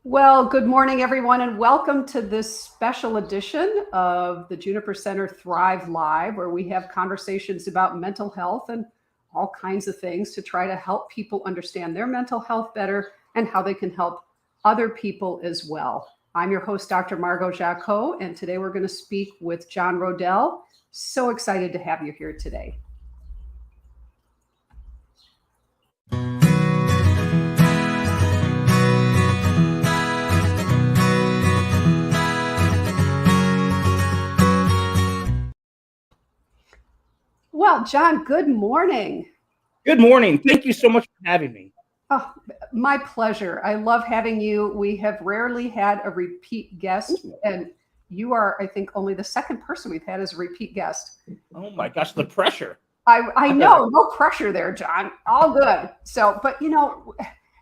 Well, good morning, everyone, and welcome to this special edition of the Juniper Center Thrive Live, where we have conversations about mental health and all kinds of things to try to help people understand their mental health better and how they can help other people as well. I'm your host, Dr. Margo Jacquot, and today we're going to speak with John Roedel. So excited to have you here today. Well, John, good morning. Good morning. Thank you so much for having me. Oh, my pleasure. I love having you. We have rarely had a repeat guest, and you are, I think, only the second person we've had as a repeat guest. Oh my gosh, the pressure. I know, no pressure there, John. All good. So, but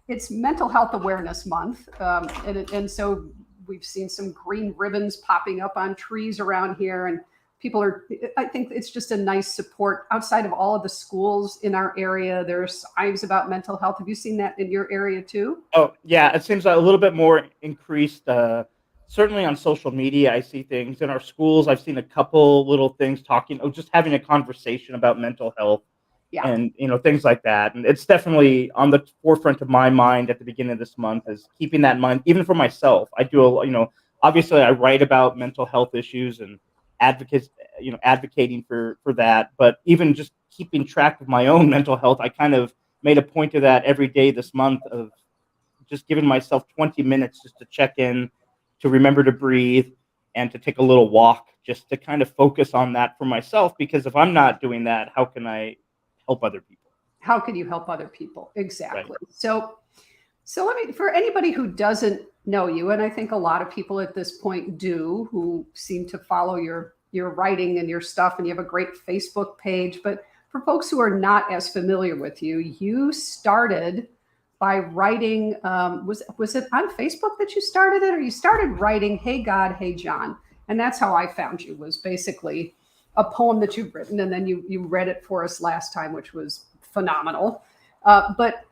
it's Mental Health Awareness Month, and so we've seen some green ribbons popping up on trees around here, and people are. I think it's just a nice support outside of all of the schools in our area. There's signs about mental health. Have you seen that in your area too? Oh yeah, it seems a little bit more increased. Certainly on social media, I see things in our schools. I've seen a couple little things talking, just having a conversation about mental health, Yeah. and things like that. And it's definitely on the forefront of my mind at the beginning of this month, is keeping that in mind, even for myself. I do obviously I write about mental health issues and advocates, advocating for that. But even just keeping track of my own mental health, I kind of made a point of that every day this month, of just giving myself 20 minutes just to check in, to remember to breathe, and to take a little walk, just to kind of focus on that for myself. Because if I'm not doing that, how can I help other people? How can you help other people? Exactly. Right. So let me, for anybody who doesn't know you, and I think a lot of people at this point do, who seem to follow your writing and your stuff, and you have a great Facebook page. But for folks who are not as familiar with you, you started by writing. Was it on Facebook that you started it, or you started writing "Hey God, Hey John"? And that's how I found you. Was basically a poem that you've written, and then you read it for us last time, which was phenomenal. But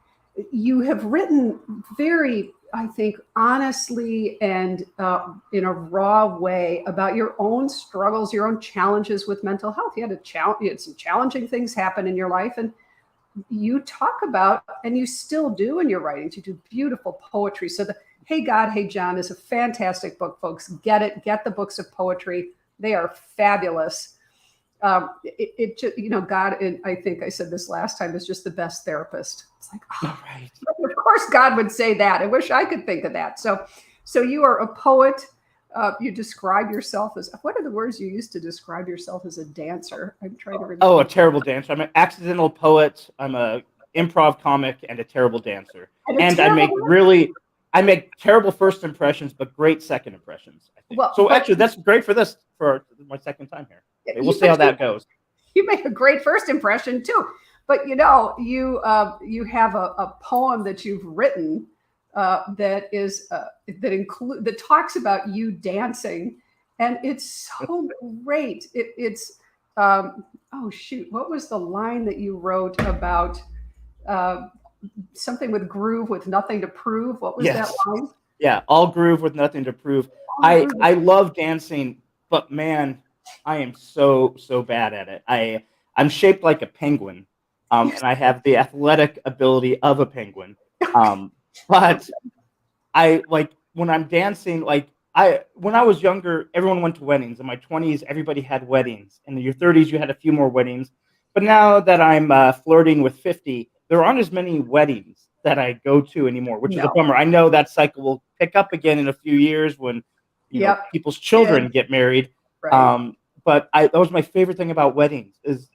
you have written very, I think, honestly and in a raw way about your own struggles, your own challenges with mental health. You had some challenging things happen in your life, and you talk about, and you still do in your writings. You do beautiful poetry. So the Hey God, Hey John is a fantastic book, folks. Get it. Get the books of poetry. They are fabulous. It just, God, and I think I said this last time, is just the best therapist. It's like, oh, Right. of course God would say that. I wish I could think of that. So you are a poet. You describe yourself as, what are the words you used to describe yourself as? A dancer? I'm trying to remember. Oh, a terrible dancer. I'm an accidental poet. I'm a improv comic and a terrible dancer. And I make terrible first impressions, but great second impressions, I think. Well, So but actually, that's great for my second time here. We'll see how that goes. you make a great first impression too. But you have a poem that you've written that talks about you dancing, and it's so great. Oh shoot, what was the line that you wrote about something with groove with nothing to prove? What was that Yes. line? Yeah, all groove with nothing to prove. All groove. I love dancing, but man, I am so bad at it. I'm shaped like a penguin, and I have the athletic ability of a penguin. But I like when I'm dancing. When I was younger, everyone went to weddings. In my 20s, everybody had weddings. In your 30s, you had a few more weddings. But now that I'm flirting with 50, there aren't as many weddings that I go to anymore, which is a No. bummer. I know that cycle will pick up again in a few years when people's children get married. Right. But that was my favorite thing about weddings, is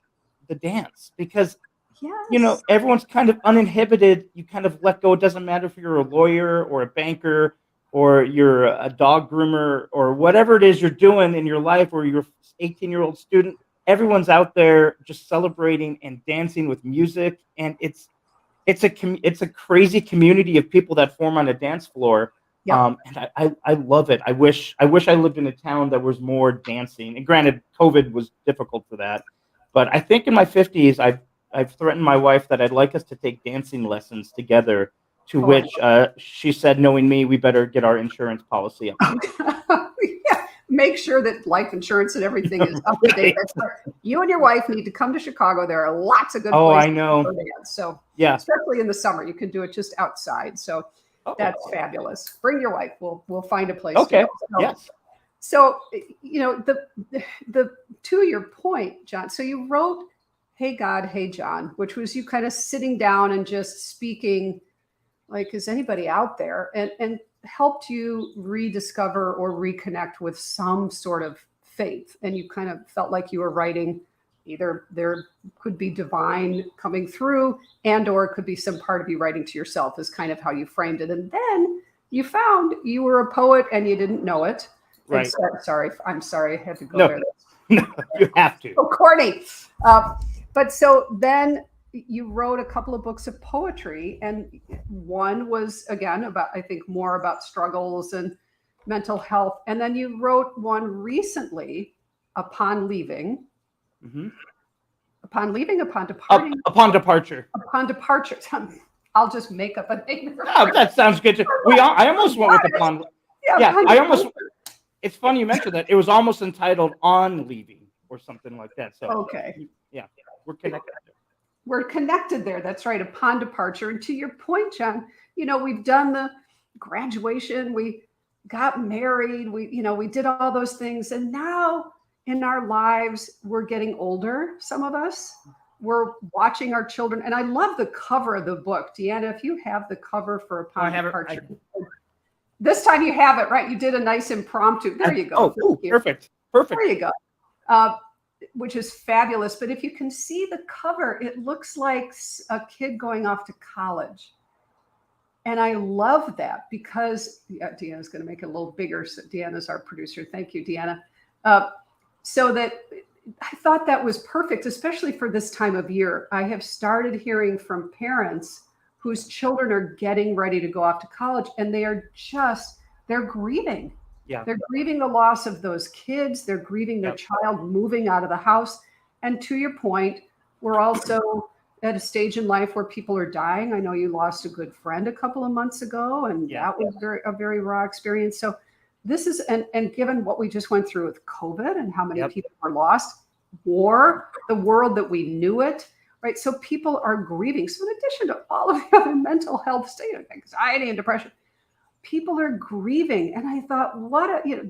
the dance, because Yes. everyone's kind of uninhibited. You kind of let go. It doesn't matter if you're a lawyer or a banker or you're a dog groomer or whatever it is you're doing in your life, or you're 18-year-old student. Everyone's out there just celebrating and dancing with music, and it's a crazy community of people that form on a dance floor. Yep. And I love it. I wish I lived in a town that was more dancing. And granted, COVID was difficult for that. But I think in my 50s, I've threatened my wife that I'd like us to take dancing lessons together, To which she said, knowing me, we better get our insurance policy up. Yeah, make sure that life insurance and everything is up to date. That's right. You and your wife need to come to Chicago. There are lots of good places I know. to dance. So Yeah, especially in the summer, you can do it just outside. So that's fabulous. Bring your wife. We'll find a place. Okay. To go. So, Yes. So the to your point, John. So you wrote "Hey God, Hey John," which was you kind of sitting down and just speaking, like, is anybody out there, and helped you rediscover or reconnect with some sort of faith, and you kind of felt like you were writing. Either there could be divine coming through, and or it could be some part of you writing to yourself, is kind of how you framed it. And then you found you were a poet and you didn't know it. Right. I'm sorry, I had to go there. No, you have to. Oh, corny. But so then you wrote a couple of books of poetry, and one was, again, about, I think, more about struggles and mental health. And then you wrote one recently, Upon Leaving. Mm-hmm. Upon departing? Upon departure. Upon departure. I'll just make up a name. Oh, that sounds good. I almost went with Upon. Yeah, I almost. It's funny you mentioned that. It was almost entitled On Leaving or something like that. So okay. Yeah, we're connected there. We're connected there. That's right. Upon departure. And to your point, John, we've done the graduation, we got married, we did all those things. And now in our lives, we're getting older. Some of us, we're watching our children. And I love the cover of the book. Deanna, if you have the cover for Upon Departure. This time you have it, right? You did a nice impromptu. There you go. Perfect. There you go. Which is fabulous. But if you can see the cover, it looks like a kid going off to college. And I love that because Deanna's going to make it a little bigger. So Deanna's our producer. Thank you, Deanna. So that I thought that was perfect, especially for this time of year. I have started hearing from parents whose children are getting ready to go off to college, and they're grieving. Yeah. They're grieving the loss of those kids. They're grieving their child moving out of the house. And to your point, we're also at a stage in life where people are dying. I know you lost a good friend a couple of months ago, and that was a very raw experience. So this is, and given what we just went through with COVID and how many people were lost, war, the world that we knew it, right? So people are grieving. So in addition to all of the other mental health state, anxiety and depression, people are grieving. And I thought,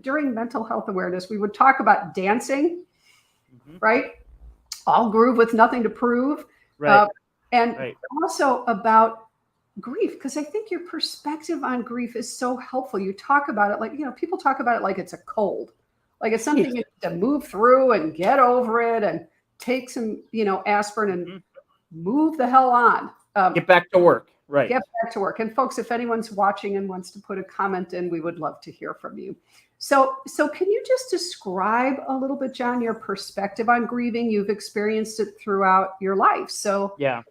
during mental health awareness, we would talk about dancing, right? All groove with nothing to prove. Right. Also about grief, because I think your perspective on grief is so helpful. You talk about it like, people talk about it like it's a cold, like it's something you need to move through and get over it and take some, aspirin and move the hell on. Get back to work. Right. Get back to work. And folks, if anyone's watching and wants to put a comment in, we would love to hear from you. So can you just describe a little bit, John, your perspective on grieving? You've experienced it throughout your life. So yeah.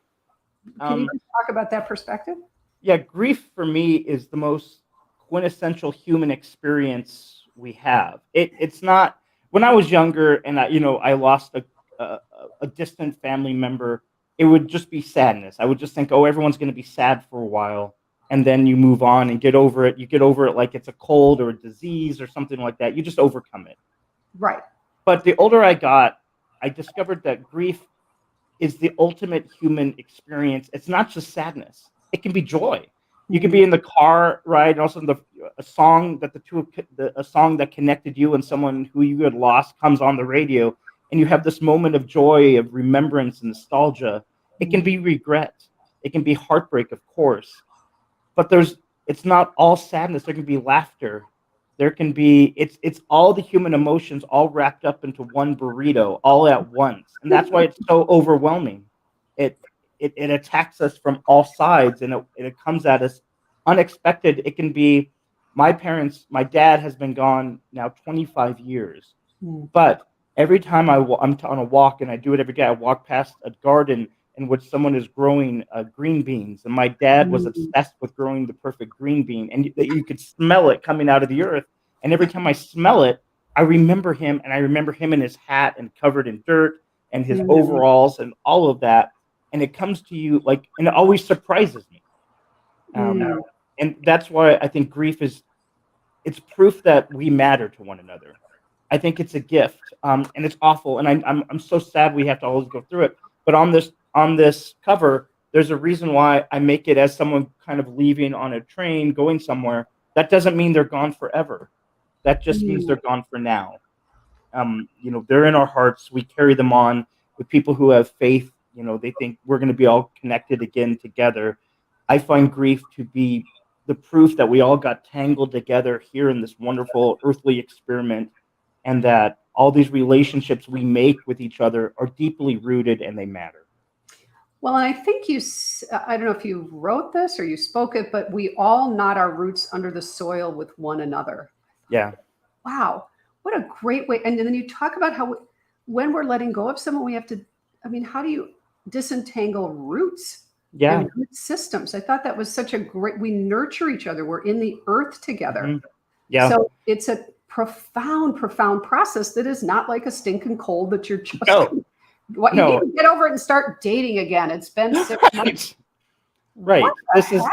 Can you just talk about that perspective? Yeah, grief for me is the most quintessential human experience we have. It's not, when I was younger and I lost a distant family member, it would just be sadness. I would just think, everyone's going to be sad for a while, and then you move on and get over it. You get over it like it's a cold or a disease or something like that. You just overcome it. Right. But the older I got, I discovered that grief is the ultimate human experience. It's not just sadness. It can be joy. You can be in the car, right? And also a song that connected you and someone who you had lost comes on the radio, and you have this moment of joy, of remembrance and nostalgia. It can be regret. It can be heartbreak, of course. But it's not all sadness. There can be laughter. There can be, it's all the human emotions all wrapped up into one burrito all at once. And that's why it's so overwhelming. It attacks us from all sides, and it comes at us unexpected. It can be, my dad has been gone now 25 years. But every time I'm on a walk, and I do it every day, I walk past a garden in which someone is growing green beans. And my dad was obsessed with growing the perfect green bean. And you could smell it coming out of the earth. And every time I smell it, I remember him. And I remember him in his hat and covered in dirt and his overalls and all of that. And it comes to you and it always surprises me. Mm. And that's why I think grief it's proof that we matter to one another. I think it's a gift, and it's awful, and I'm so sad we have to always go through it. But on this cover, there's a reason why I make it as someone kind of leaving on a train, going somewhere. That doesn't mean they're gone forever. That just means Mm. they're gone for now. They're in our hearts. We carry them on with people who have faith. They think we're going to be all connected again together. I find grief to be the proof that we all got tangled together here in this wonderful earthly experiment, and that all these relationships we make with each other are deeply rooted and they matter. Well, and I think I don't know if you wrote this or you spoke it, but we all knot our roots under the soil with one another. Yeah. Wow, what a great way. And then you talk about how when we're letting go of someone, we have to, I mean, how do you disentangle roots Yeah. and root systems? I thought that was such a great, we nurture each other. We're in the earth together. Mhm. Yeah. So it's a profound, profound process that is not like a stinking cold that you're just, No. what you No. need to get over it and start dating again. It's been 6 months. Right. What the heck?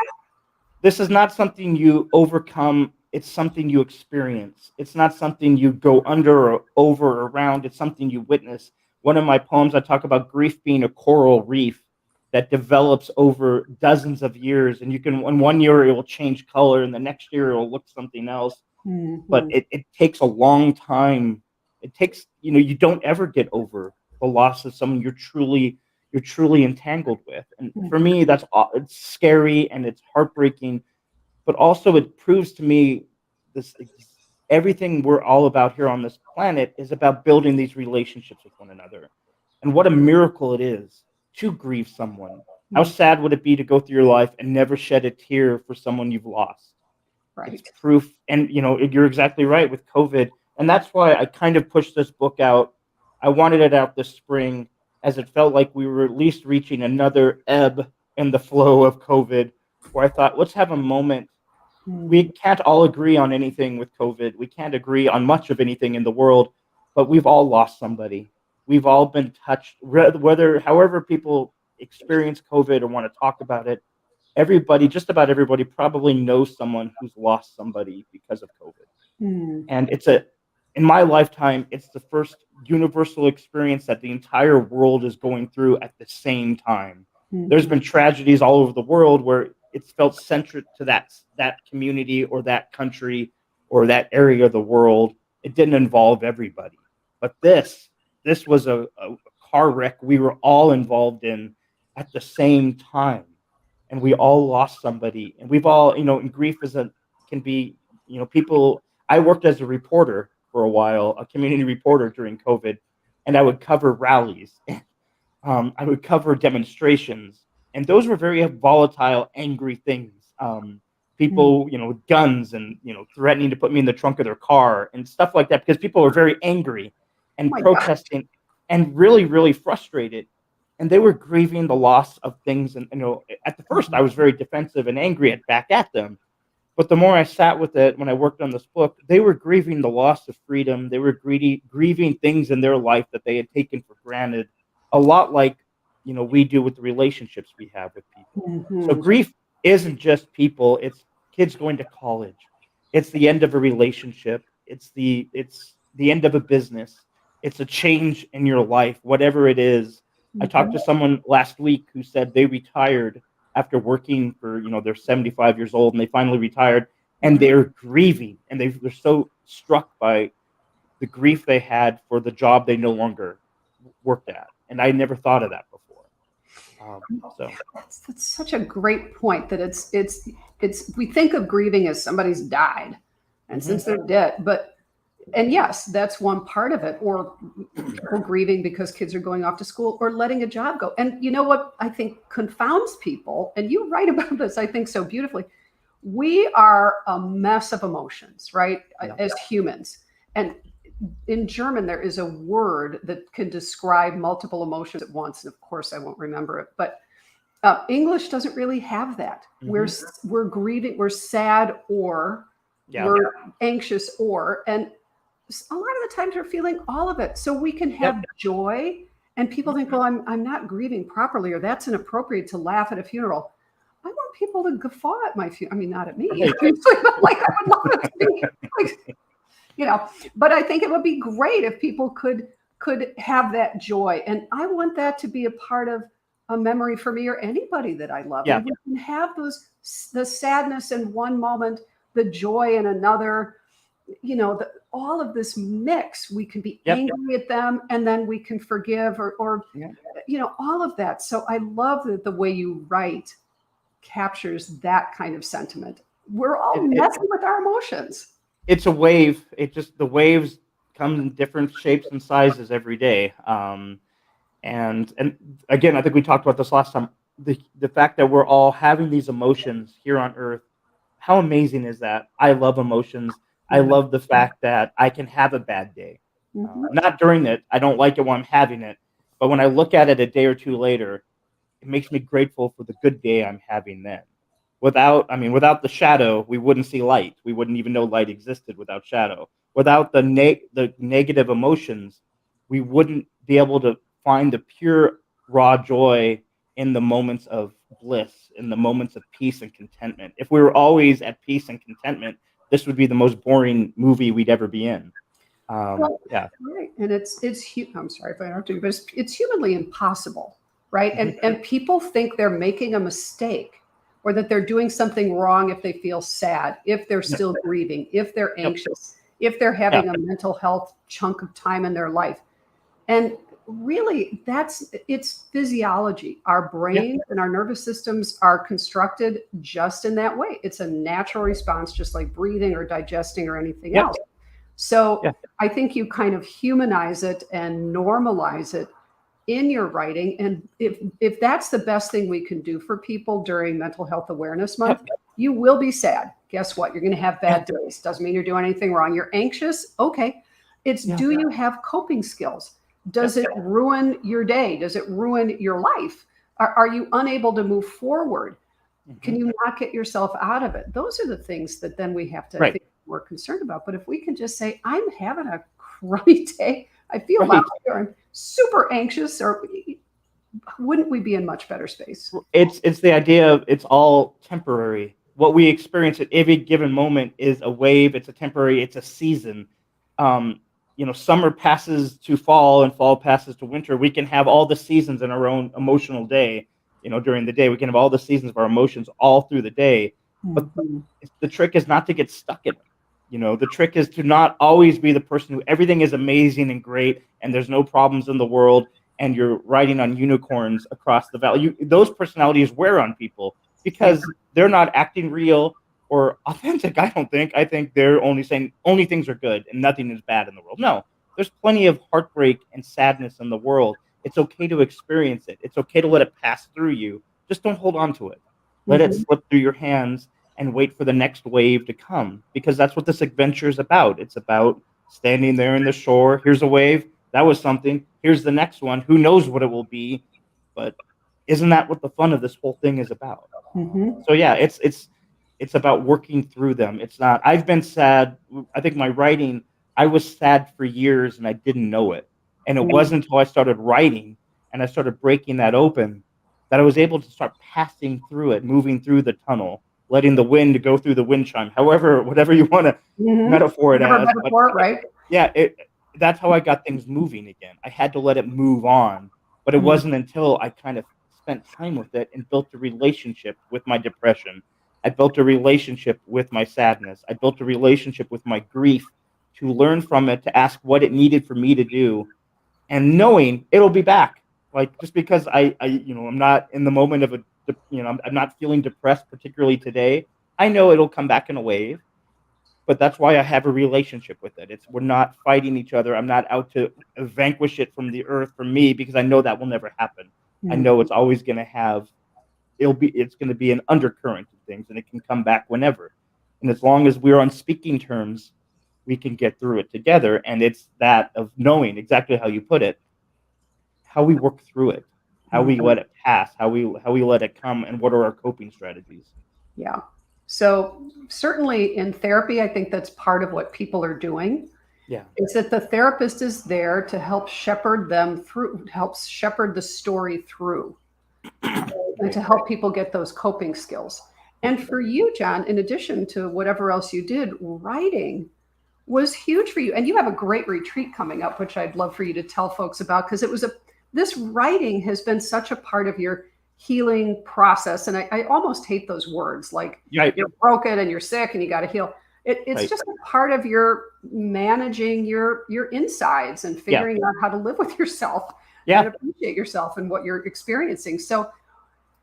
This is not something you overcome. It's something you experience. It's not something you go under or over or around. It's something you witness. One of my poems, I talk about grief being a coral reef that develops over dozens of years. And in one year, it will change color, and the next year, it will look something else. But Mhm. it takes a long time. It takes, you don't ever get over the loss of someone you're truly entangled with. And for Mhm. me, it's scary and it's heartbreaking, but also it proves to me this everything we're all about here on this planet is about building these relationships with one another. And what a miracle it is to grieve someone. How Mhm. sad would it be to go through your life and never shed a tear for someone you've lost? It's Right. proof. And you're exactly right with COVID. And that's why I kind of pushed this book out. I wanted it out this spring, as it felt like we were at least reaching another ebb in the flow of COVID, where I thought, let's have a moment. We Mhm. can't all agree on anything with COVID. We can't agree on much of anything in the world, but we've all lost somebody. We've all been touched, whether, however people experience COVID or want to talk about it. Just about everybody probably knows someone who's lost somebody because of COVID. Mhm. And in my lifetime, it's the first universal experience that the entire world is going through at the same time. There's Mhm. been tragedies all over the world where it's felt centric to that community or that country or that area of the world. It didn't involve everybody. But this was a car wreck we were all involved in at the same time. And we all lost somebody. And we've all, and grief can be, people. I worked as a reporter for a while, a community reporter during COVID, and I would cover rallies. I would cover demonstrations, and those were very volatile, angry things. Mhm. People, with guns and threatening to put me in the trunk of their car and stuff like that, because people were very angry Oh and my God. protesting and really, really frustrated, and they were grieving the loss of things. And at the first, I was very defensive and angry back at them. But the more I sat with it when I worked on this book, they were grieving the loss of freedom. They were grieving things in their life that they had taken for granted, a lot like we do with the relationships we have with people. So Mhm. grief isn't just people; it's kids going to college. It's the end of a relationship. It's the end of a business. It's a change in your life, whatever it is. I talked to Mhm. someone last week who said they retired after working for, they're 75 years old and they finally retired, and Mhm. they're grieving, and they're so struck by the grief they had for the job they no longer worked at. And I never thought of that before. So That's such a great point that it's we think of grieving as somebody's died, and mhm. since they're dead, but and yes, that's one part of it, or people grieving because kids are going off to school or letting a job go. And you know what I think confounds people, and you write about this, I think, so beautifully. We are a mess of emotions, right? Yeah. As humans. And in German, there is a word that can describe multiple emotions at once. And of course, I won't remember it, but English doesn't really have that. Hmm. We're grieving, we're sad, or Yeah. we're anxious, and a lot of the times we're feeling all of it. So we can Yep. have joy, and people think, well, I'm not grieving properly, or that's inappropriate to laugh at a funeral. want people to guffaw at my funeral. I mean, not at me, Right. but like I would love it to be like, but I think it would be great if people could have that joy. And I want that to be a part of a memory for me or anybody that I love. Yeah. And we can have the sadness in one moment, the joy in another, all of this mix. We can be Yep. angry at them and then we can forgive or all of that. So I love that the way you write captures that kind of sentiment. We're all messing with our emotions. It's a wave. The waves come in different shapes and sizes every day. And again, I think we talked about this last time. The fact that we're all having these emotions here on Earth, how amazing is that? I love emotions. I love the fact that I can have a bad day. Not during it. I don't like it when I'm having it. But when I look at it a day or two later, it makes me grateful for the good day I'm having then. Without the shadow, we wouldn't see light. We wouldn't even know light existed without shadow. Without the negative emotions, we wouldn't be able to find the pure raw joy in the moments of bliss, in the moments of peace and contentment. If we were always at peace and contentment, this would be the most boring movie we'd ever be in. Yeah. Right. And I'm sorry if I interrupted you, but it's humanly impossible, right? And people think they're making a mistake or that they're doing something wrong if they feel sad, if they're still grieving, if they're anxious, if they're having a mental health chunk of time in their life. And really, it's physiology. Our brains and our nervous systems are constructed just in that way. It's a natural response, just like breathing or digesting or anything else. So I think you kind of humanize it and normalize it in your writing. And if that's the best thing we can do for people during Mental Health Awareness Month, you will be sad. Guess what? You're going to have bad days. Doesn't mean you're doing anything wrong. You're anxious. Okay. Do you have coping skills? Does it ruin your day? Does it ruin your life? Are you unable to move forward? Can you not get yourself out of it? Those are the things that then we have to think we're concerned about. But if we can just say, I'm having a crummy day, I feel lousy, or I'm super anxious, or wouldn't we be in much better space? It's the idea of it's all temporary. What we experience at every given moment is a wave. It's a temporary. It's a season. Summer passes to fall and fall passes to winter. We can have all the seasons in our own emotional day. During the day, we can have all the seasons of our emotions all through the day. But the trick is not to get stuck in it. The trick is to not always be the person who everything is amazing and great and there's no problems in the world and you're riding on unicorns across the valley. Those personalities wear on people because they're not acting real or authentic, I don't think. I think they're only saying only things are good and nothing is bad in the world. No, there's plenty of heartbreak and sadness in the world. It's okay to experience it. It's okay to let it pass through you. Just don't hold on to it. Let it slip through your hands and wait for the next wave to come, because that's what this adventure is about. It's about standing there in the shore. Here's a wave. That was something. Here's the next one. Who knows what it will be? But isn't that what the fun of this whole thing is about? So yeah, it's about working through them. It's not, I've been sad. I think my writing, I was sad for years and I didn't know it. And it wasn't until I started writing and I started breaking that open that I was able to start passing through it, moving through the tunnel, letting the wind go through the wind chime, whatever you want to metaphor it as. Right? Yeah, that's how I got things moving again. I had to let it move on. But it wasn't until I kind of spent time with it and built a relationship with my depression. I built a relationship with my sadness. I built a relationship with my grief to learn from it, to ask what it needed for me to do, and knowing it'll be back. Like, just because I'm not in the moment of I'm not feeling depressed particularly today. I know it'll come back in a wave, but that's why I have a relationship with it. We're not fighting each other. I'm not out to vanquish it from the earth for me, because I know that will never happen. I know it's always going to have, it's going to be an undercurrent of things, and it can come back whenever. And as long as we're on speaking terms, we can get through it together. And it's that of knowing exactly how you put it, how we work through it, how we let it pass, how we let it come, and what are our coping strategies. Yeah. So certainly in therapy, I think that's part of what people are doing. Yeah. Is that the therapist is there to help shepherd them through, helps shepherd the story through. and to help people get those coping skills. And for you, John, in addition to whatever else you did, writing was huge for you. And you have a great retreat coming up, which I'd love for you to tell folks about, because this writing has been such a part of your healing process. And I almost hate those words like you're broken and you're sick and you got to heal. It's just a part of your managing your insides and figuring out how to live with yourself and appreciate yourself and what you're experiencing. So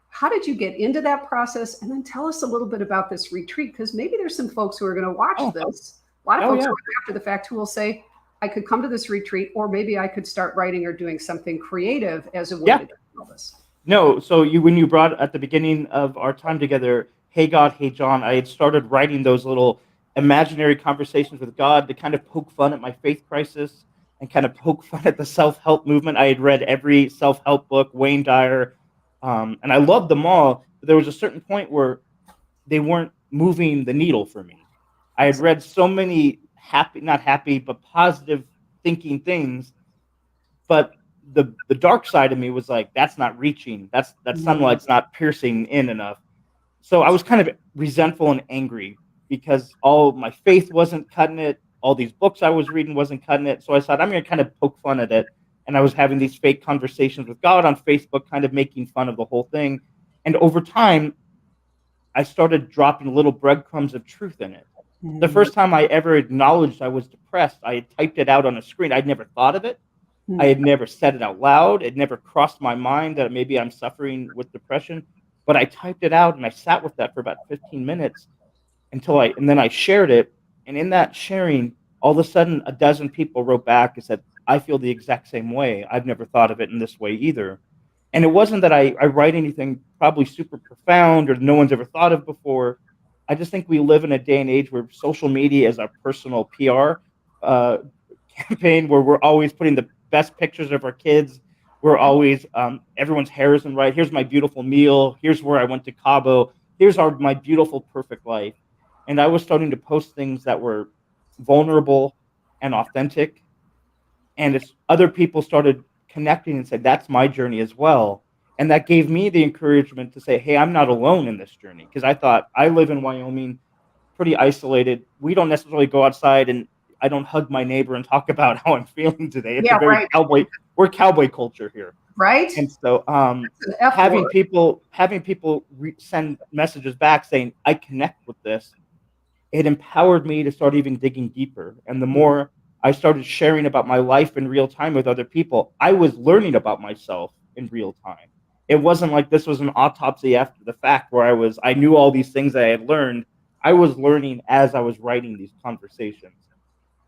how did you get into that process? And then tell us a little bit about this retreat, because maybe there's some folks who are going to watch this. A lot of folks after the fact who will say, I could come to this retreat, or maybe I could start writing or doing something creative as a way to do all this. No, so when you brought at the beginning of our time together, hey God, hey John, I had started writing those little imaginary conversations with God to kind of poke fun at my faith crisis and kind of poke fun at the self-help movement. I had read every self-help book, Wayne Dyer, and I loved them all, but there was a certain point where they weren't moving the needle for me. I had read so many not happy, but positive thinking things, but the dark side of me was like, that's not reaching. That sunlight's not piercing in enough. So I was kind of resentful and angry because all my faith wasn't cutting it. All these books I was reading wasn't cutting it. So I thought I'm going to kind of poke fun at it. And I was having these fake conversations with God on Facebook, kind of making fun of the whole thing. And over time, I started dropping little breadcrumbs of truth in it. The first time I ever acknowledged I was depressed, I had typed it out on a screen. I'd never thought of it. I had never said it out loud. It never crossed my mind that maybe I'm suffering with depression. But I typed it out and I sat with that for about 15 minutes and then I shared it. And in that sharing, all of a sudden, a dozen people wrote back and said, I feel the exact same way. I've never thought of it in this way either. And it wasn't that I write anything probably super profound or no one's ever thought of before. I just think we live in a day and age where social media is our personal PR campaign, where we're always putting the best pictures of our kids. We're always, everyone's hair isn't right. Here's my beautiful meal. Here's where I went to Cabo. Here's my beautiful, perfect life. And I was starting to post things that were vulnerable and authentic. And other people started connecting and said, that's my journey as well. And that gave me the encouragement to say, hey, I'm not alone in this journey. Because I thought, I live in Wyoming, pretty isolated. We don't necessarily go outside, and I don't hug my neighbor and talk about how I'm feeling today. It's we're cowboy culture here. Right. And so having people send messages back saying, I connect with this, it empowered me to start even digging deeper. And the more I started sharing about my life in real time with other people, I was learning about myself in real time. It wasn't like this was an autopsy after the fact where I knew all these things I had learned. I was learning as I was writing these conversations.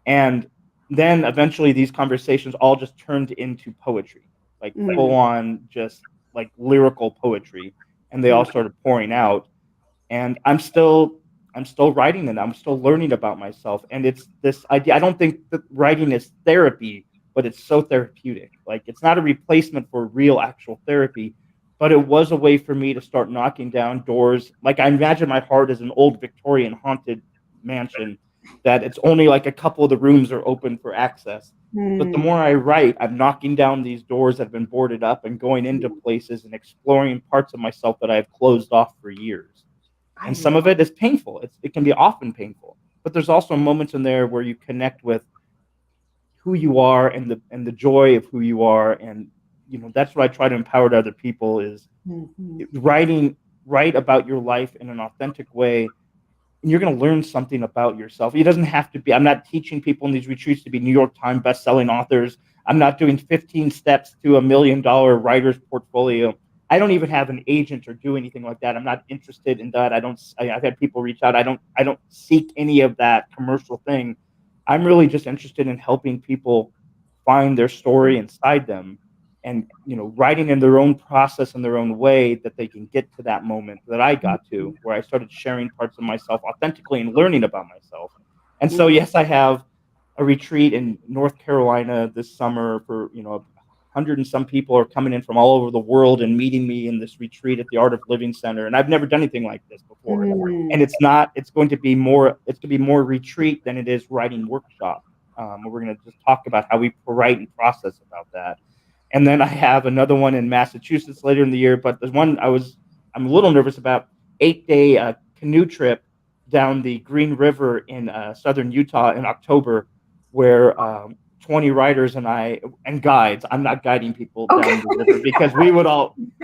And then eventually these conversations all just turned into poetry, like full on just like lyrical poetry. And they all started pouring out. And I'm still writing them. I'm still learning about myself. And it's this idea. I don't think that writing is therapy, but it's so therapeutic. Like, it's not a replacement for real actual therapy, but it was a way for me to start knocking down doors. Like, I imagine my heart is an old Victorian haunted mansion that it's only like a couple of the rooms are open for access. But the more I write, I'm knocking down these doors that have been boarded up and going into places and exploring parts of myself that I have closed off for years. And some of it is painful. It can be often painful, but there's also moments in there where you connect with who you are and the joy of who you are. And, that's what I try to empower to other people is write about your life in an authentic way. And you're going to learn something about yourself. It doesn't have to be, I'm not teaching people in these retreats to be New York Times bestselling authors. I'm not doing 15 steps to $1 million writer's portfolio. I don't even have an agent or do anything like that. I'm not interested in that. I've had people reach out. I don't seek any of that commercial thing. I'm really just interested in helping people find their story inside them and, writing in their own process in their own way that they can get to that moment that I got to, where I started sharing parts of myself authentically and learning about myself. And so, yes, I have a retreat in North Carolina this summer for, 100 and some people are coming in from all over the world and meeting me in this retreat at the Art of Living Center. And I've never done anything like this before. And it's going to be more retreat than it is writing workshop. We're going to just talk about how we write and process about that. And then I have another one in Massachusetts later in the year. But the one I'm a little nervous about, 8-day canoe trip down the Green River in southern Utah in October, where 20 riders and guides. I'm not guiding people Okay. down the river because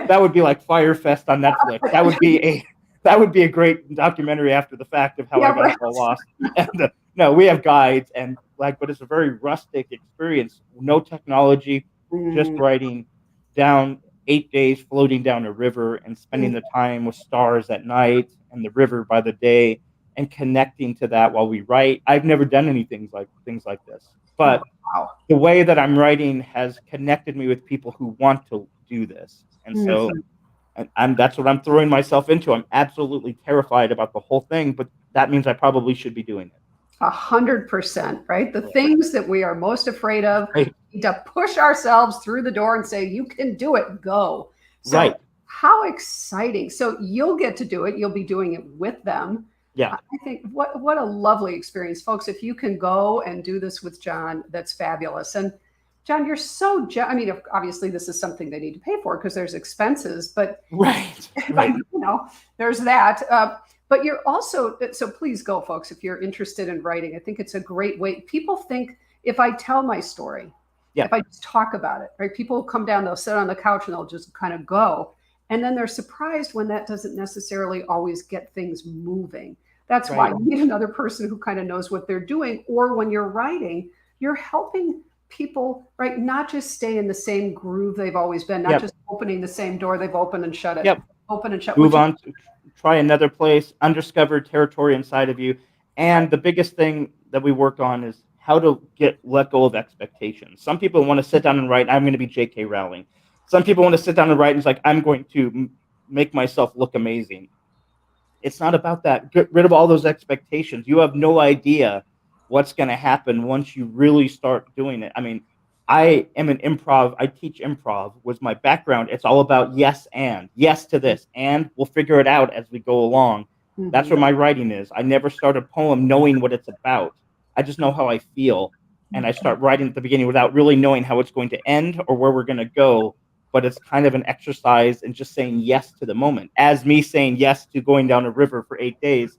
that would be like Fire Fest on Netflix. That would be a great documentary after the fact of how Yeah, I got right. so lost. And no, we have guides but it's a very rustic experience. No technology, just Mm, riding down 8 days, floating down a river and spending mm, the time with stars at night and the river by the day and connecting to that while we write. I've never done anything like things like this, but wow. the way that I'm writing has connected me with people who want to do this. And so Mhm. that's what I'm throwing myself into. I'm absolutely terrified about the whole thing, but that means I probably should be doing it. 100%, right? The things that we are most afraid of, Right. we need to push ourselves through the door and say, you can do it, go. So, Right. how exciting. So, you'll get to do it. You'll be doing it with them. Yeah. I think what a lovely experience, folks. If you can go and do this with John, that's fabulous. And John, you're so, I mean, obviously, this is something they need to pay for because there's expenses, but Right. Right. there's that. But you're also, so please go, folks, if you're interested in writing. I think it's a great way. People think if I tell my story, Yeah. if I just talk about it, right? People come down, they'll sit on the couch and they'll just kind of go. And then they're surprised when that doesn't necessarily always get things moving. That's why Right. you need another person who kind of knows what they're doing. Or when you're writing, you're helping people, right? Not just stay in the same groove they've always been, not Yep. just opening the same door they've opened and shut it, Yep. open and shut. Move on to try another place, undiscovered territory inside of you. And the biggest thing that we work on is how to let go of expectations. Some people want to sit down and write, I'm going to be J.K. Rowling. Some people want to sit down and write, and it's like, I'm going to make myself look amazing. It's not about that. Get rid of all those expectations. You have no idea what's going to happen once you really start doing it. I mean, I am an improv. I teach improv was my background. It's all about yes and yes to this, and we'll figure it out as we go along. That's Mhm. what my writing is. I never start a poem knowing what it's about. I just know how I feel, and I start writing at the beginning without really knowing how it's going to end or where we're going to go. But it's kind of an exercise in just saying yes to the moment. As me saying yes to going down a river for 8 days,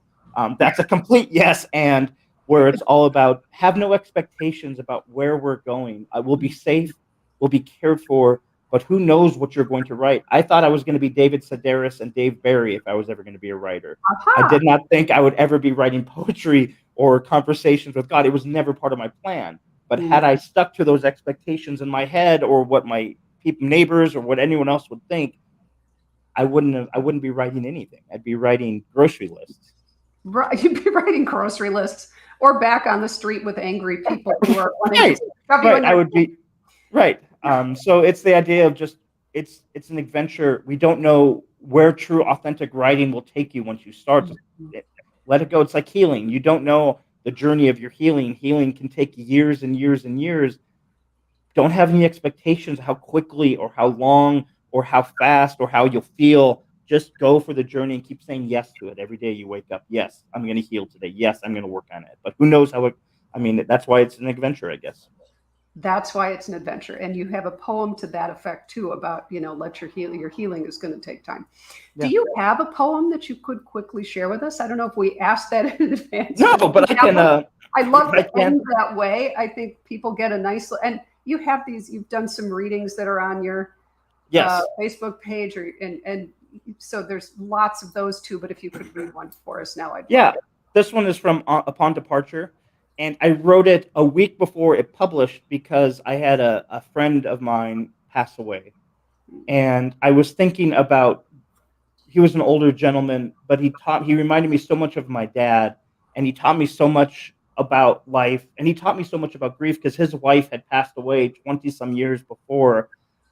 that's a complete yes and where it's all about have no expectations about where we're going. We'll be safe, we'll be cared for, but who knows what you're going to write. I thought I was going to be David Sedaris and Dave Barry if I was ever going to be a writer. I Aha. did not think I would ever be writing poetry or conversations with God. It was never part of my plan. But Mm. had I stuck to those expectations in my head or what my neighbors or what anyone else would think, I wouldn't be writing anything. I'd be writing grocery lists. Right. You'd be writing grocery lists or back on the street with angry people who are wanting Right. to shove you in Right. I their. would be right. So it's the idea of just it's an adventure. We don't know where true authentic writing will take you once you start. Let it go. It's like healing. You don't know the journey of your healing. Healing can take years and years and years. Don't have any expectations how quickly or how long or how fast or how you'll feel. Just go for the journey and keep saying yes to it every day you wake up. Yes, I'm going to heal today. Yes, I'm going to work on it. But who knows how it, I mean, that's why it's an adventure, I guess. That's why it's an adventure. And you have a poem to that effect too about, let your healing is going to take time. Do Yeah. you have a poem that you could quickly share with us? I don't know if we asked that in advance. No, but I can. I love I to can. end that way. I think people get a nice, and you've done some readings that are on your Yes. Facebook page and so there's lots of those too, but if you could read one for us now, I'd Yeah. love it. This one is from Upon Departure. And I wrote it a week before it published because I had a friend of mine pass away. And I was thinking about, he was an older gentleman, but he reminded me so much of my dad. And he taught me so much about life. And he taught me so much about grief because his wife had passed away 20 some years before.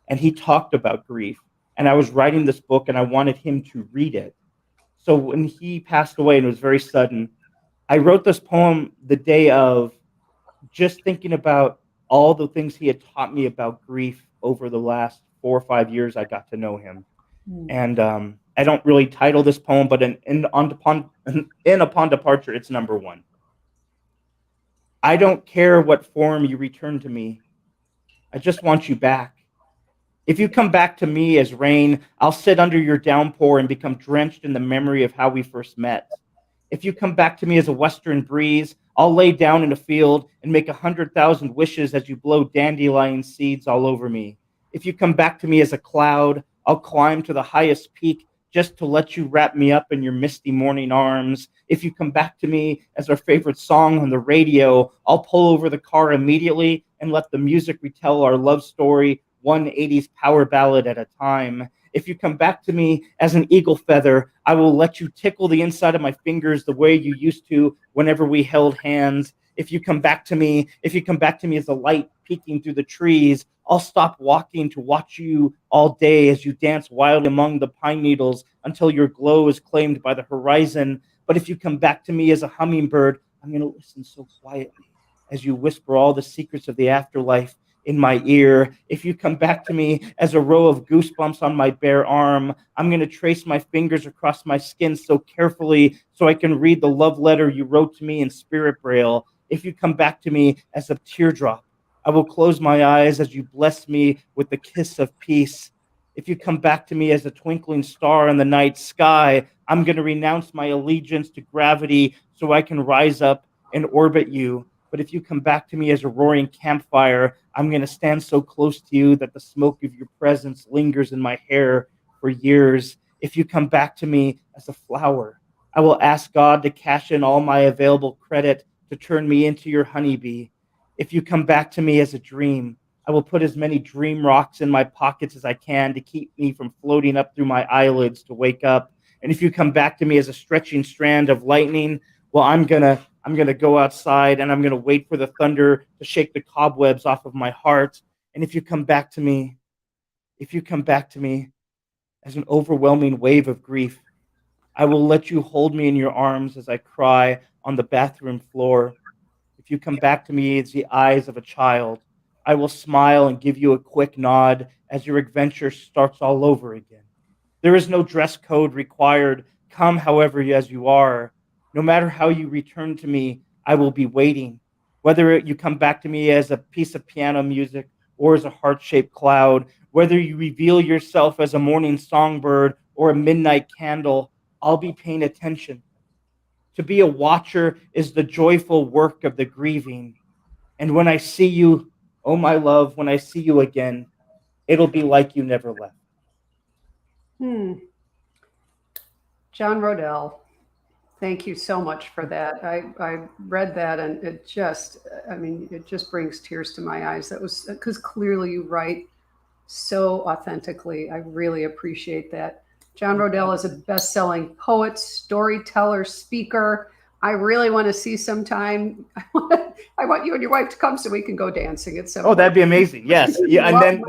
And he talked about grief. And I was writing this book and I wanted him to read it. So when he passed away and it was very sudden, I wrote this poem the day of, just thinking about all the things he had taught me about grief over the last 4 or 5 years I got to know him. And I don't really title this poem, but in Upon Departure, it's number one. I don't care what form you return to me. I just want you back. If you come back to me as rain, I'll sit under your downpour and become drenched in the memory of how we first met. If you come back to me as a western breeze, I'll lay down in a field and make 100,000 wishes as you blow dandelion seeds all over me. If you come back to me as a cloud, I'll climb to the highest peak just to let you wrap me up in your misty morning arms. If you come back to me as our favorite song on the radio, I'll pull over the car immediately and let the music retell our love story, one 80s power ballad at a time. If you come back to me as an eagle feather, I will let you tickle the inside of my fingers the way you used to whenever we held hands. If you come back to me as a light peeking through the trees, I'll stop walking to watch you all day as you dance wildly among the pine needles until your glow is claimed by the horizon. But if you come back to me as a hummingbird, I'm going to listen so quietly as you whisper all the secrets of the afterlife in my ear. If you come back to me as a row of goosebumps on my bare arm, I'm going to trace my fingers across my skin so carefully so I can read the love letter you wrote to me in spirit braille. If you come back to me as a teardrop, I will close my eyes as you bless me with the kiss of peace. If you come back to me as a twinkling star in the night sky, I'm going to renounce my allegiance to gravity so I can rise up and orbit you. But if you come back to me as a roaring campfire, I'm going to stand so close to you that the smoke of your presence lingers in my hair for years. If you come back to me as a flower, I will ask God to cash in all my available credit to turn me into your honeybee. If you come back to me as a dream, I will put as many dream rocks in my pockets as I can to keep me from floating up through my eyelids to wake up. And if you come back to me as a stretching strand of lightning, well, I'm gonna go outside and I'm gonna wait for the thunder to shake the cobwebs off of my heart. And if you come back to me as an overwhelming wave of grief, I will let you hold me in your arms as I cry on the bathroom floor. If you come back to me as the eyes of a child, I will smile and give you a quick nod as your adventure starts all over again. There is no dress code required. Come however as you are. No matter how you return to me, I will be waiting. Whether you come back to me as a piece of piano music or as a heart-shaped cloud, whether you reveal yourself as a morning songbird or a midnight candle, I'll be paying attention. To be a watcher is the joyful work of the grieving. And when I see you, oh my love, when I see you again, it'll be like you never left. John Roedel, thank you so much for that. I read that and it just, I mean, it just brings tears to my eyes. That was because clearly you write so authentically. I really appreciate that. John Roedel is a best-selling poet, storyteller, speaker. I really want to see sometime. I want you and your wife to come so we can go dancing at some. Oh, that'd be amazing. Yes, yeah, and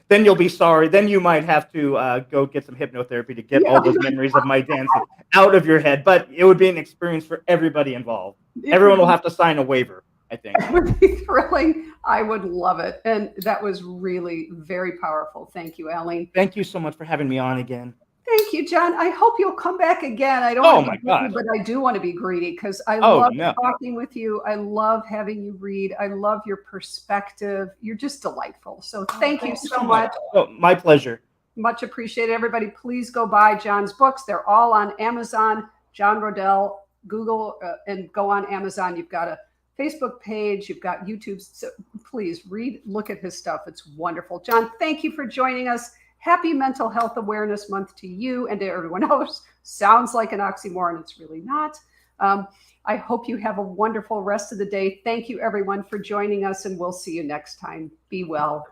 then you'll be sorry. Then you might have to go get some hypnotherapy to get all those memories of my dancing out of your head. But it would be an experience for everybody involved. Everyone will have to sign a waiver, I think. It would be thrilling. I would love it. And that was really very powerful. Thank you, Aline. Thank you so much for having me on again. Thank you, John. I hope you'll come back again. I don't want to be greedy, but I do want to be greedy because I love talking with you. I love having you read. I love your perspective. You're just delightful. So thank you so much. Oh, my pleasure. Much appreciated. Everybody, please go buy John's books. They're all on Amazon. John Roedel, Google and go on Amazon. You've got a Facebook page. You've got YouTube. So please read, look at his stuff. It's wonderful. John, thank you for joining us. Happy Mental Health Awareness Month to you and to everyone else. Sounds like an oxymoron. It's really not. I hope you have a wonderful rest of the day. Thank you, everyone, for joining us, and we'll see you next time. Be well.